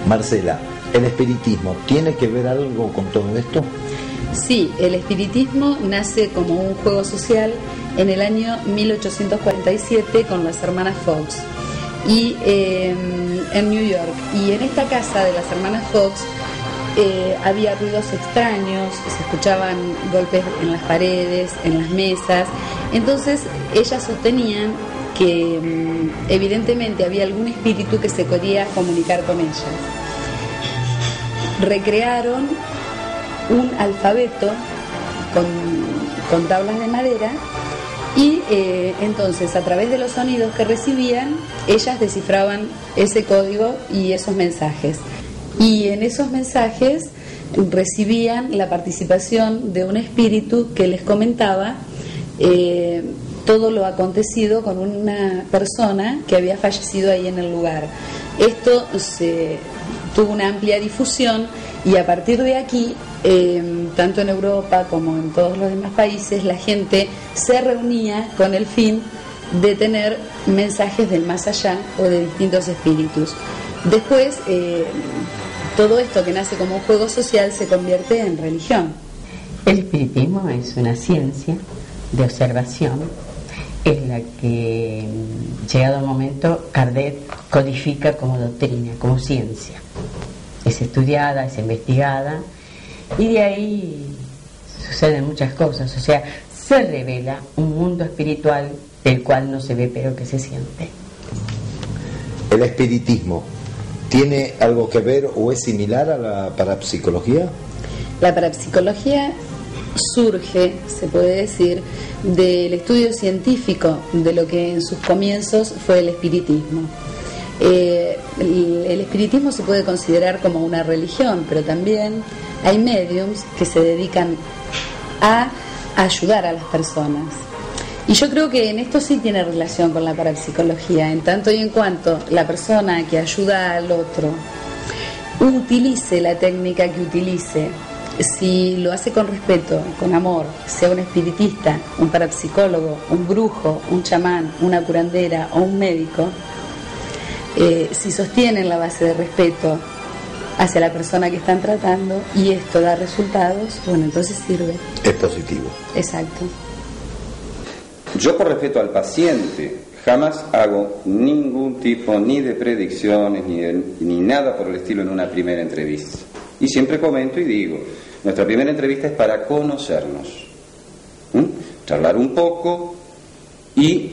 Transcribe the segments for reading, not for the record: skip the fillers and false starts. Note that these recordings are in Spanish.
Marcela, ¿el espiritismo tiene que ver algo con todo esto? Sí, el espiritismo nace como un juego social en el año 1847 con las hermanas Fox y en New York. Y en esta casa de las hermanas Fox había ruidos extraños, se escuchaban golpes en las paredes, en las mesas. Entonces ellas sostenían que evidentemente había algún espíritu que se quería comunicar con ellas. Recrearon un alfabeto con tablas de madera y entonces a través de los sonidos que recibían ellas descifraban ese código y esos mensajes, y en esos mensajes recibían la participación de un espíritu que les comentaba todo lo acontecido con una persona que había fallecido ahí en el lugar. Esto tuvo una amplia difusión y a partir de aquí, tanto en Europa como en todos los demás países, la gente se reunía con el fin de tener mensajes del más allá o de distintos espíritus. Después, todo esto que nace como un juego social se convierte en religión. El espiritismo es una ciencia de observación, es la que, llegado el momento, Kardec codifica como doctrina, como ciencia. Es estudiada, es investigada, y de ahí suceden muchas cosas. O sea, se revela un mundo espiritual del cual no se ve pero que se siente. ¿El espiritismo tiene algo que ver o es similar a la parapsicología? La parapsicología surge, se puede decir, del estudio científico de lo que en sus comienzos fue el espiritismo. El espiritismo se puede considerar como una religión, pero también hay médiums que se dedican a ayudar a las personas. Y yo creo que en esto sí tiene relación con la parapsicología, en tanto y en cuanto la persona que ayuda al otro utilice la técnica que utilice, si lo hace con respeto, con amor, sea un espiritista, un parapsicólogo, un brujo, un chamán, una curandera o un médico, si sostienen la base de respeto hacia la persona que están tratando y esto da resultados, bueno, entonces sirve. Es positivo. Exacto. Yo, por respeto al paciente, jamás hago ningún tipo ni de predicciones ni nada por el estilo en una primera entrevista. Y siempre comento y digo, nuestra primera entrevista es para conocernos, charlar un poco y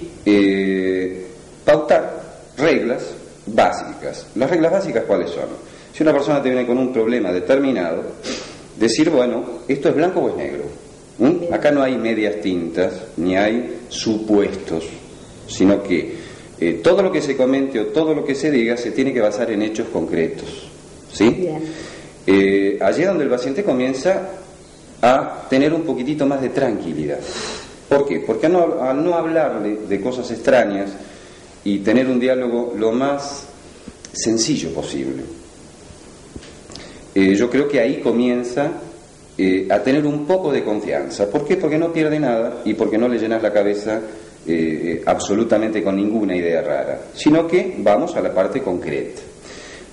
pautar reglas básicas. Las reglas básicas, ¿cuáles son? Si una persona te viene con un problema determinado, decir, bueno, ¿esto es blanco o es negro? Acá no hay medias tintas, ni hay supuestos, sino que todo lo que se comente o todo lo que se diga se tiene que basar en hechos concretos, ¿sí? Bien. Allí es donde el paciente comienza a tener un poquitito más de tranquilidad. ¿Por qué? Porque al no hablarle de cosas extrañas y tener un diálogo lo más sencillo posible, yo creo que ahí comienza a tener un poco de confianza. ¿Por qué? Porque no pierde nada y porque no le llenas la cabeza absolutamente con ninguna idea rara, sino que vamos a la parte concreta.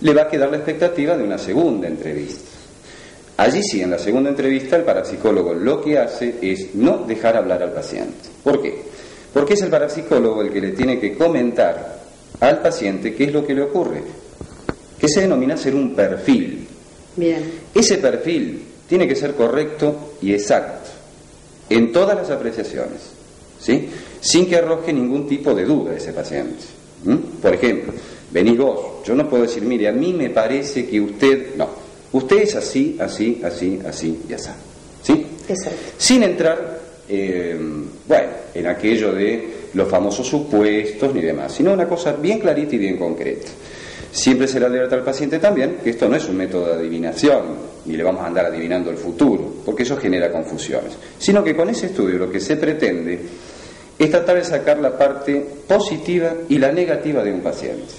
Le va a quedar la expectativa de una segunda entrevista. Allí sí, en la segunda entrevista, el parapsicólogo lo que hace es no dejar hablar al paciente. ¿Por qué? Porque es el parapsicólogo el que le tiene que comentar al paciente qué es lo que le ocurre, que se denomina ser un perfil. Bien. Ese perfil tiene que ser correcto y exacto en todas las apreciaciones, ¿sí? Sin que arroje ningún tipo de duda a ese paciente. Por ejemplo, venís vos, yo no puedo decir, mire, a mí me parece que usted... No, usted es así, así, así, así y así, ¿sí? Exacto. Sin entrar, en aquello de los famosos supuestos ni demás, sino una cosa bien clarita y bien concreta. Siempre se le alerta al paciente también que esto no es un método de adivinación, ni le vamos a andar adivinando el futuro, porque eso genera confusiones, sino que con ese estudio lo que se pretende es tratar de sacar la parte positiva y la negativa de un paciente.